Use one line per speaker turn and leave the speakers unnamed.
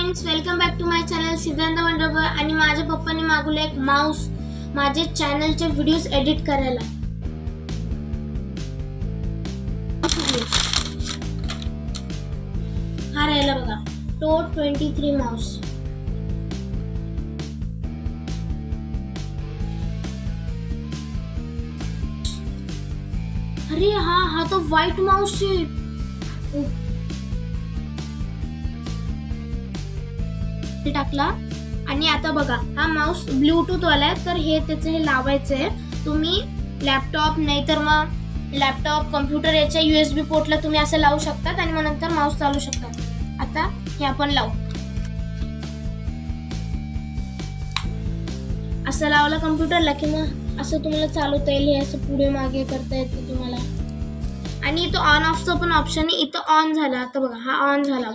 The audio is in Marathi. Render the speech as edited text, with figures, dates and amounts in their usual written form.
Friends, welcome back to my channel Siddhant वंडरबर. आणि माझ्या पप्पांनी मागवलं एक माऊस माझे चॅनलचे व्हिडिओज एडिट करायला. हा राहिला बघा टो 23 माऊस. अरे हा तो व्हाईट माऊस आहे. टाकला. आणि आता बघा हा माऊस ब्लूटूथ वाला आहे, तर हे त्याचे हे लावायचं आहे. तुम्ही लॅपटॉप नाहीतर मग लॅपटॉप कॉम्प्युटर याच्या USB पोर्टला तुम्ही असं लावू शकतात आणि मग नंतर माऊस चालू शकतात. आता हे आपण लावू. असं लावलं कॉम्प्युटरला की मग असं तुम्हाला चालवता येईल. हे असं पुढे मागे करता येतं तुम्हाला. आणि इथं ऑन ऑफचं पण ऑप्शन आहे. इथं ऑन झाला. आता बघा हा ऑन झाला.